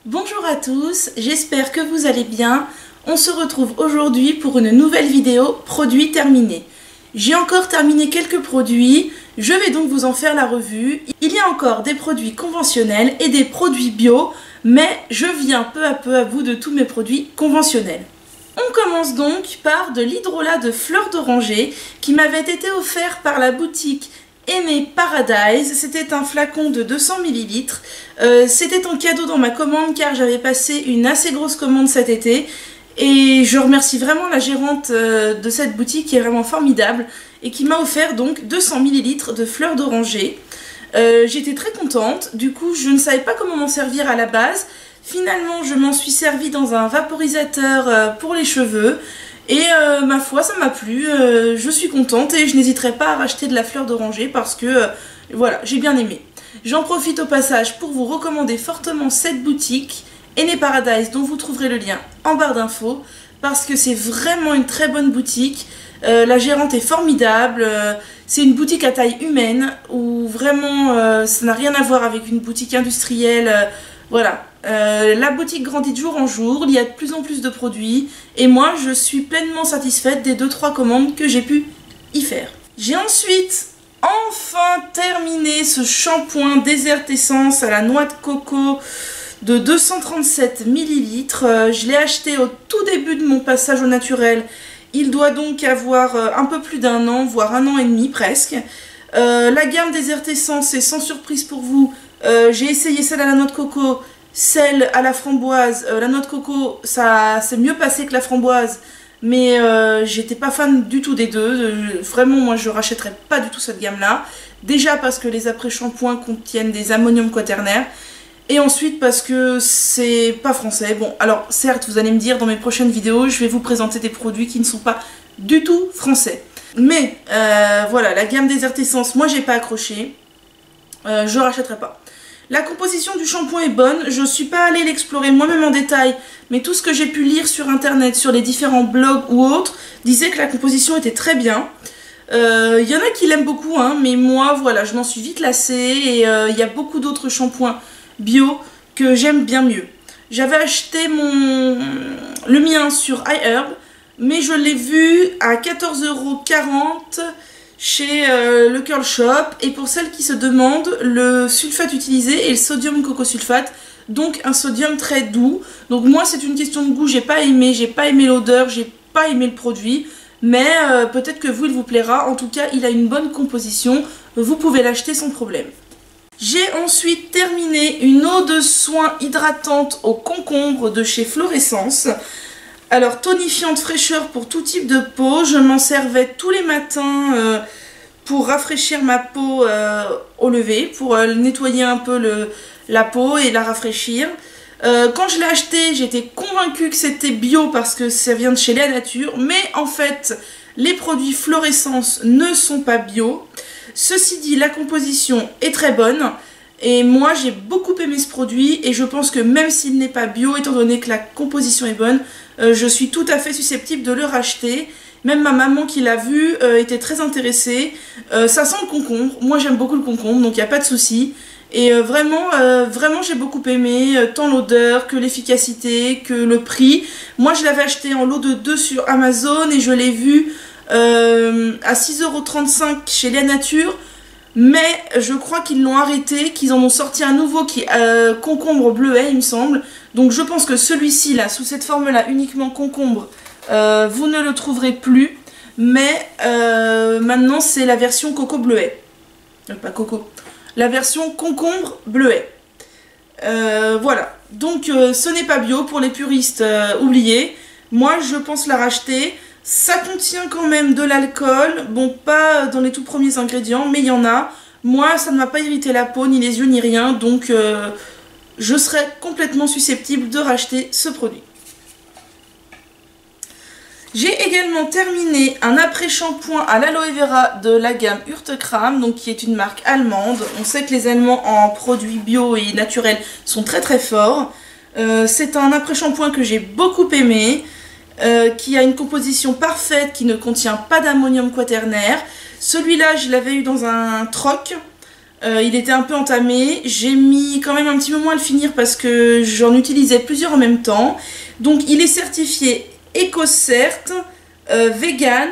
Bonjour à tous, j'espère que vous allez bien. On se retrouve aujourd'hui pour une nouvelle vidéo produits terminés. J'ai encore terminé quelques produits, je vais donc vous en faire la revue. Il y a encore des produits conventionnels et des produits bio, mais je viens peu à peu à bout de tous mes produits conventionnels. On commence donc par de l'hydrolat de fleurs d'oranger qui m'avait été offert par la boutique Aimé Paradise. C'était un flacon de 200 ml. C'était en cadeau dans ma commande car j'avais passé une assez grosse commande cet été. Et je remercie vraiment la gérante de cette boutique qui est vraiment formidable et qui m'a offert donc 200 ml de fleurs d'oranger. J'étais très contente, du coup je ne savais pas comment m'en servir à la base. Finalement je m'en suis servi dans un vaporisateur pour les cheveux. Et ma foi ça m'a plu, je suis contente et je n'hésiterai pas à racheter de la fleur d'oranger parce que voilà, j'ai bien aimé. J'en profite au passage pour vous recommander fortement cette boutique, Aimé Paradise, dont vous trouverez le lien en barre d'infos, parce que c'est vraiment une très bonne boutique. La gérante est formidable, c'est une boutique à taille humaine où vraiment ça n'a rien à voir avec une boutique industrielle. Voilà, la boutique grandit de jour en jour, il y a de plus en plus de produits et moi je suis pleinement satisfaite des 2-3 commandes que j'ai pu y faire. J'ai ensuite enfin terminé ce shampoing Desert Essence à la noix de coco de 237 ml. Je l'ai acheté au tout début de mon passage au naturel. Il doit donc avoir un peu plus d'un an, voire un an et demi presque. La gamme Desert Essence, c'est sans surprise pour vous. J'ai essayé celle à la noix de coco, celle à la framboise. La noix de coco, ça s'est mieux passé que la framboise, mais j'étais pas fan du tout des deux. Vraiment, moi, je rachèterais pas du tout cette gamme-là. Déjà parce que les après-shampoings contiennent des ammonium quaternaire, et ensuite parce que c'est pas français. Bon, alors certes, vous allez me dire, dans mes prochaines vidéos, je vais vous présenter des produits qui ne sont pas du tout français. Mais voilà, la gamme Desert Essence, moi, j'ai pas accroché. Je rachèterai pas. La composition du shampoing est bonne, je ne suis pas allée l'explorer moi-même en détail, mais tout ce que j'ai pu lire sur internet, sur les différents blogs ou autres, disait que la composition était très bien. Il y en a qui l'aiment beaucoup, hein, mais moi, voilà, je m'en suis vite lassée et il y a beaucoup d'autres shampoings bio que j'aime bien mieux. J'avais acheté le mien sur iHerb, mais je l'ai vu à 14,40 € chez le Curl Shop, et pour celles qui se demandent, le sulfate utilisé est le sodium cocosulfate, donc un sodium très doux. Donc moi c'est une question de goût, j'ai pas aimé l'odeur, j'ai pas aimé le produit, mais peut-être que vous il vous plaira. En tout cas il a une bonne composition, vous pouvez l'acheter sans problème. J'ai ensuite terminé une eau de soin hydratante au concombre de chez Florescence. Alors, tonifiante fraîcheur pour tout type de peau, je m'en servais tous les matins pour rafraîchir ma peau au lever, pour nettoyer un peu la peau et la rafraîchir. Quand je l'ai acheté, j'étais convaincue que c'était bio parce que ça vient de chez La Nature, mais en fait, les produits Florescence ne sont pas bio. Ceci dit, la composition est très bonne. Et moi j'ai beaucoup aimé ce produit et je pense que même s'il n'est pas bio, étant donné que la composition est bonne, je suis tout à fait susceptible de le racheter. Même ma maman qui l'a vu était très intéressée. Ça sent le concombre, moi j'aime beaucoup le concombre donc il n'y a pas de souci. Et vraiment j'ai beaucoup aimé, tant l'odeur que l'efficacité, que le prix. Moi je l'avais acheté en lot de 2 sur Amazon et je l'ai vu à 6,35 € chez La Nature. Mais je crois qu'ils l'ont arrêté, qu'ils en ont sorti un nouveau qui est concombre bleuet il me semble. Donc je pense que celui-ci là, sous cette forme là uniquement concombre, vous ne le trouverez plus. Mais maintenant c'est la version coco bleuet. Pas coco. La version concombre bleuet. Voilà. Donc ce n'est pas bio pour les puristes, oubliez. Moi je pense la racheter. Ça contient quand même de l'alcool, bon pas dans les tout premiers ingrédients, mais il y en a. Moi ça ne m'a pas irrité la peau, ni les yeux, ni rien, donc je serais complètement susceptible de racheter ce produit. J'ai également terminé un après-shampoing à l'aloe vera de la gamme Urtekram, donc qui est une marque allemande. On sait que les Allemands en produits bio et naturels sont très très forts. C'est un après-shampoing que j'ai beaucoup aimé. Qui a une composition parfaite, qui ne contient pas d'ammonium quaternaire. Celui-là, je l'avais eu dans un troc. Il était un peu entamé. J'ai mis quand même un petit moment à le finir parce que j'en utilisais plusieurs en même temps. Donc il est certifié EcoCert, vegan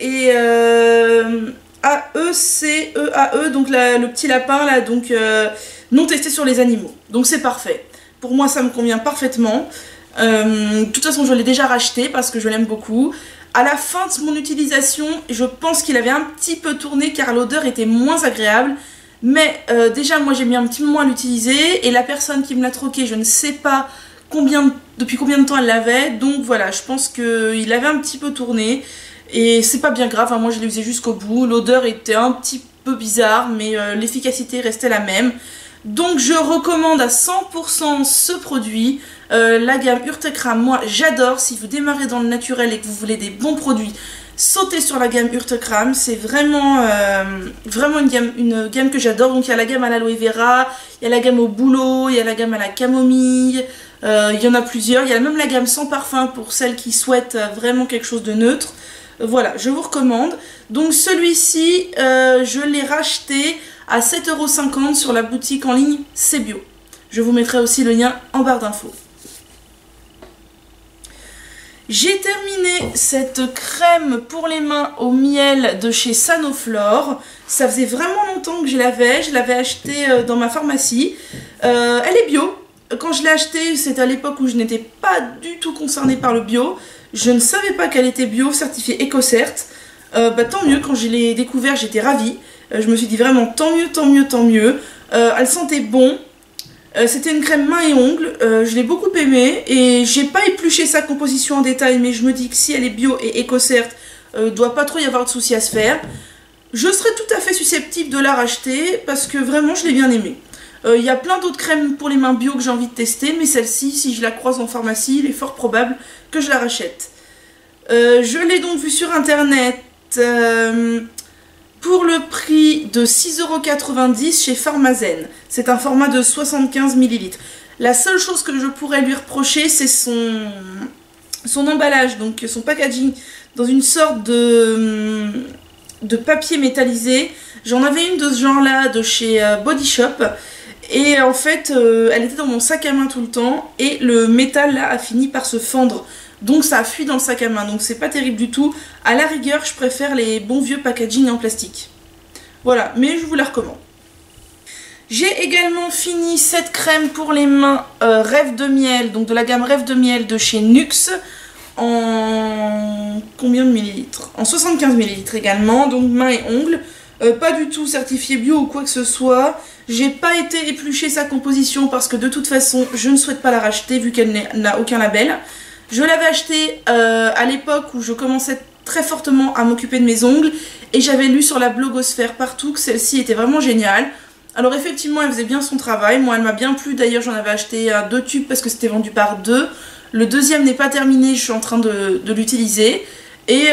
et AECEAE, donc le petit lapin là, donc non testé sur les animaux. Donc c'est parfait. Pour moi ça me convient parfaitement. De toute façon je l'ai déjà racheté parce que je l'aime beaucoup. À la fin de mon utilisation, je pense qu'il avait un petit peu tourné car l'odeur était moins agréable. Mais déjà moi j'ai mis un petit moment à l'utiliser et la personne qui me l'a troqué, je ne sais pas depuis combien de temps elle l'avait. Donc voilà, je pense qu'il avait un petit peu tourné et c'est pas bien grave, hein, moi je l'ai usé jusqu'au bout. L'odeur était un petit peu bizarre mais l'efficacité restait la même. Donc je recommande à 100% ce produit. La gamme Urtekram, moi j'adore. Si vous démarrez dans le naturel et que vous voulez des bons produits, sautez sur la gamme Urtekram. C'est vraiment, vraiment une gamme que j'adore. Donc il y a la gamme à l'aloe vera, il y a la gamme au bouleau, il y a la gamme à la camomille, il y en a plusieurs. Il y a même la gamme sans parfum pour celles qui souhaitent vraiment quelque chose de neutre. Voilà, je vous recommande. Donc celui-ci, je l'ai racheté à 7,50 € sur la boutique en ligne C'est Bio. Je vous mettrai aussi le lien en barre d'infos. J'ai terminé cette crème pour les mains au miel de chez Sanoflore. Ça faisait vraiment longtemps que je l'avais achetée dans ma pharmacie. Elle est bio. Quand je l'ai achetée, c'était à l'époque où je n'étais pas du tout concernée par le bio. Je ne savais pas qu'elle était bio, certifiée EcoCert. Tant mieux, quand je l'ai découvert, j'étais ravie. Je me suis dit vraiment tant mieux, tant mieux, tant mieux. Elle sentait bon. C'était une crème main et ongles, je l'ai beaucoup aimée et j'ai pas épluché sa composition en détail, mais je me dis que si elle est bio et EcoCert, doit pas trop y avoir de soucis à se faire. Je serais tout à fait susceptible de la racheter parce que vraiment je l'ai bien aimée. Il y a plein d'autres crèmes pour les mains bio que j'ai envie de tester, mais celle-ci, si je la croise en pharmacie, il est fort probable que je la rachète. Je l'ai donc vue sur internet pour le prix de 6,90 € chez Pharmazen. C'est un format de 75 ml. La seule chose que je pourrais lui reprocher, c'est son emballage, donc son packaging, dans une sorte de papier métallisé. J'en avais une de ce genre-là de chez Body Shop. Et en fait, elle était dans mon sac à main tout le temps. Et le métal là a fini par se fendre. Donc ça a fui dans le sac à main, donc c'est pas terrible du tout. À la rigueur, je préfère les bons vieux packaging en plastique. Voilà, mais je vous la recommande. J'ai également fini cette crème pour les mains Rêve de miel, donc de la gamme Rêve de miel de chez Nuxe. En combien de millilitres? En 75 millilitres également, donc mains et ongles. Pas du tout certifié bio ou quoi que ce soit. J'ai pas été éplucher sa composition parce que de toute façon, je ne souhaite pas la racheter vu qu'elle n'a aucun label. Je l'avais acheté à l'époque où je commençais très fortement à m'occuper de mes ongles et j'avais lu sur la blogosphère partout que celle-ci était vraiment géniale. Alors effectivement elle faisait bien son travail, moi elle m'a bien plu, d'ailleurs j'en avais acheté 2 tubes parce que c'était vendu par 2. Le deuxième n'est pas terminé, je suis en train de l'utiliser et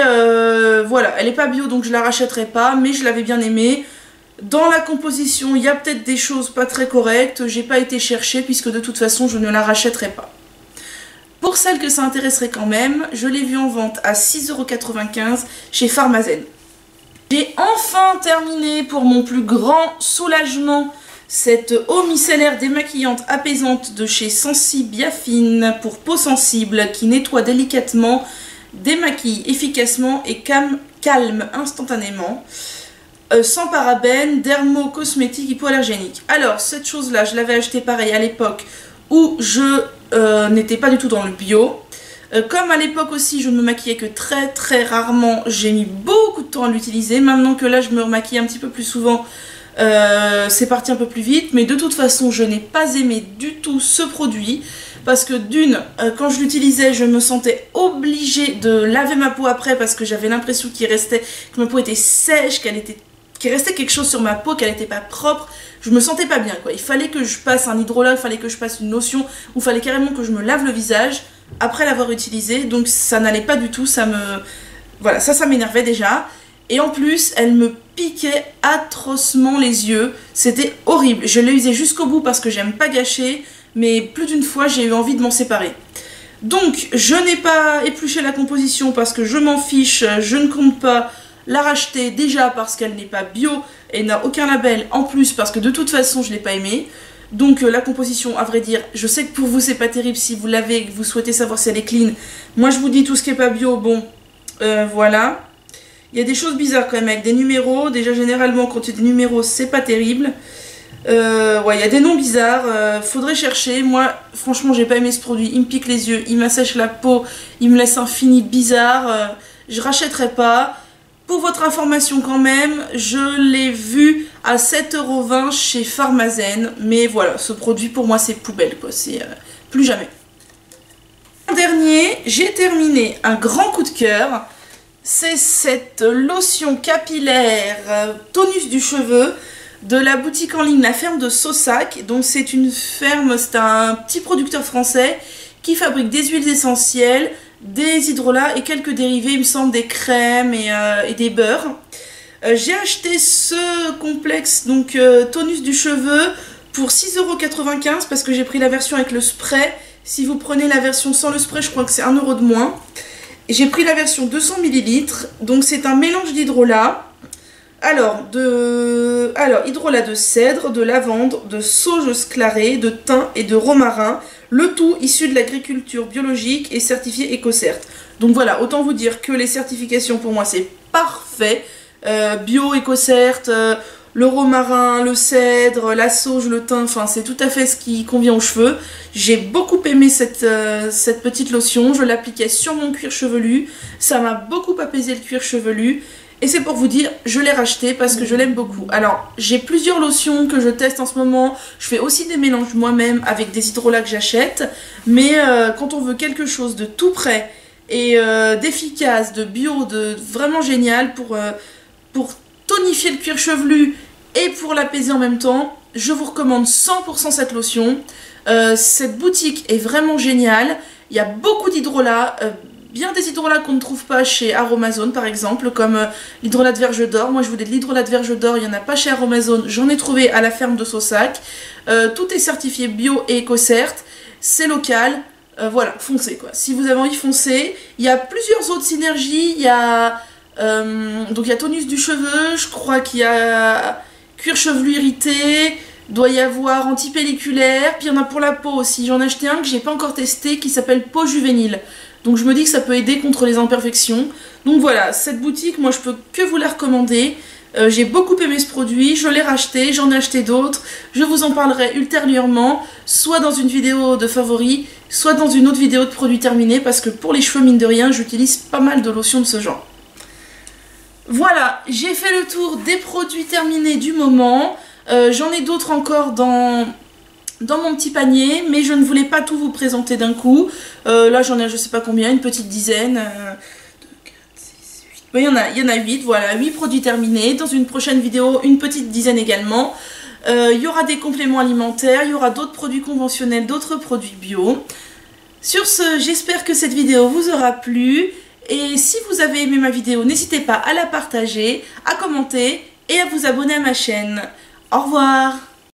voilà, elle n'est pas bio donc je la rachèterai pas, mais je l'avais bien aimée. Dans la composition il y a peut-être des choses pas très correctes, j'ai pas été chercher puisque de toute façon je ne la rachèterai pas. Pour celles que ça intéresserait quand même, je l'ai vue en vente à 6,95 € chez Pharmazen. J'ai enfin terminé pour mon plus grand soulagement cette eau micellaire démaquillante apaisante de chez Sensi Biafine pour peau sensible qui nettoie délicatement, démaquille efficacement et calme instantanément. Sans parabènes, dermo-cosmétiques, hypoallergéniques. Alors cette chose là, je l'avais acheté pareil à l'époque où je n'était pas du tout dans le bio. Comme à l'époque aussi je ne me maquillais que très rarement, j'ai mis beaucoup de temps à l'utiliser. Maintenant que là je me remaquille un petit peu plus souvent, c'est parti un peu plus vite. Mais de toute façon je n'ai pas aimé du tout ce produit. Parce que d'une, quand je l'utilisais je me sentais obligée de laver ma peau après. Parce que j'avais l'impression que ma peau était sèche, qu'il restait quelque chose sur ma peau, qu'elle n'était pas propre. Je me sentais pas bien quoi. Il fallait que je passe un hydrolat, il fallait que je passe une lotion, ou il fallait carrément que je me lave le visage après l'avoir utilisé. Donc ça n'allait pas du tout, voilà, ça m'énervait déjà. Et en plus, elle me piquait atrocement les yeux. C'était horrible. Je l'ai usée jusqu'au bout parce que j'aime pas gâcher, mais plus d'une fois j'ai eu envie de m'en séparer. Donc je n'ai pas épluché la composition parce que je m'en fiche, je ne compte pas la racheter déjà parce qu'elle n'est pas bio et n'a aucun label, en plus parce que de toute façon je ne l'ai pas aimée. Donc la composition, à vrai dire, je sais que pour vous c'est pas terrible si vous l'avez et que vous souhaitez savoir si elle est clean. Moi je vous dis tout ce qui est pas bio, bon, voilà. Il y a des choses bizarres quand même avec des numéros. Déjà généralement quand il y a des numéros c'est pas terrible. Ouais, il y a des noms bizarres, faudrait chercher. Moi franchement j'ai pas aimé ce produit, il me pique les yeux, il m'assèche la peau, il me laisse un fini bizarre, je rachèterai pas. Pour votre information quand même, je l'ai vu à 7,20 € chez Pharmazen, mais voilà, ce produit pour moi c'est poubelle quoi, c'est plus jamais. En dernier, j'ai terminé un grand coup de cœur, c'est cette lotion capillaire tonus du cheveu de la boutique en ligne La Ferme de Saussac. Donc c'est une ferme, c'est un petit producteur français qui fabrique des huiles essentielles, des hydrolats et quelques dérivés, il me semble, des crèmes et des beurres. J'ai acheté ce complexe, donc tonus du cheveu, pour 6,95 € parce que j'ai pris la version avec le spray. Si vous prenez la version sans le spray, je crois que c'est 1 € de moins. J'ai pris la version 200 ml, donc c'est un mélange d'hydrolat. Alors, hydrolat de cèdre, de lavande, de sauge sclarée, de thym et de romarin. Le tout issu de l'agriculture biologique et certifié EcoCert. Donc voilà, autant vous dire que les certifications pour moi c'est parfait. Bio, EcoCert, le romarin, le cèdre, la sauge, le thym, enfin c'est tout à fait ce qui convient aux cheveux. J'ai beaucoup aimé cette petite lotion, je l'appliquais sur mon cuir chevelu. Ça m'a beaucoup apaisé le cuir chevelu. Et c'est pour vous dire, je l'ai racheté parce que je l'aime beaucoup. Alors, j'ai plusieurs lotions que je teste en ce moment. Je fais aussi des mélanges moi-même avec des hydrolats que j'achète. Mais quand on veut quelque chose de tout prêt et d'efficace, de bio, de vraiment génial pour tonifier le cuir chevelu et pour l'apaiser en même temps, je vous recommande 100% cette lotion. Cette boutique est vraiment géniale. Il y a beaucoup d'hydrolats. Bien des hydrolats qu'on ne trouve pas chez Aromazone par exemple, comme l'hydrolat de verge d'or. Moi je voulais de l'hydrolat de verge d'or, il n'y en a pas chez Aromazone, j'en ai trouvé à la ferme de Saussac. Tout est certifié bio et EcoCert, c'est local, voilà, foncez quoi. Si vous avez envie, foncez. Il y a plusieurs autres synergies, il y a tonus du cheveu, je crois qu'il y a cuir chevelu irrité, doit y avoir antipelliculaire, puis il y en a pour la peau aussi. J'en ai acheté un que j'ai pas encore testé qui s'appelle peau juvénile. Donc je me dis que ça peut aider contre les imperfections. Donc voilà, cette boutique, moi je peux que vous la recommander. J'ai beaucoup aimé ce produit, je l'ai racheté, j'en ai acheté d'autres. Je vous en parlerai ultérieurement, soit dans une vidéo de favoris, soit dans une autre vidéo de produits terminés, parce que pour les cheveux, mine de rien, j'utilise pas mal de lotions de ce genre. Voilà, j'ai fait le tour des produits terminés du moment. J'en ai d'autres encore dans mon petit panier, mais je ne voulais pas tout vous présenter d'un coup. Là j'en ai je sais pas combien, une petite dizaine. 2, 4, 6, 8. Il y en a 8, voilà, 8 produits terminés. Dans une prochaine vidéo, une petite dizaine également. Il y aura des compléments alimentaires, il y aura d'autres produits conventionnels, d'autres produits bio. Sur ce, j'espère que cette vidéo vous aura plu. Et si vous avez aimé ma vidéo, n'hésitez pas à la partager, à commenter et à vous abonner à ma chaîne. Au revoir!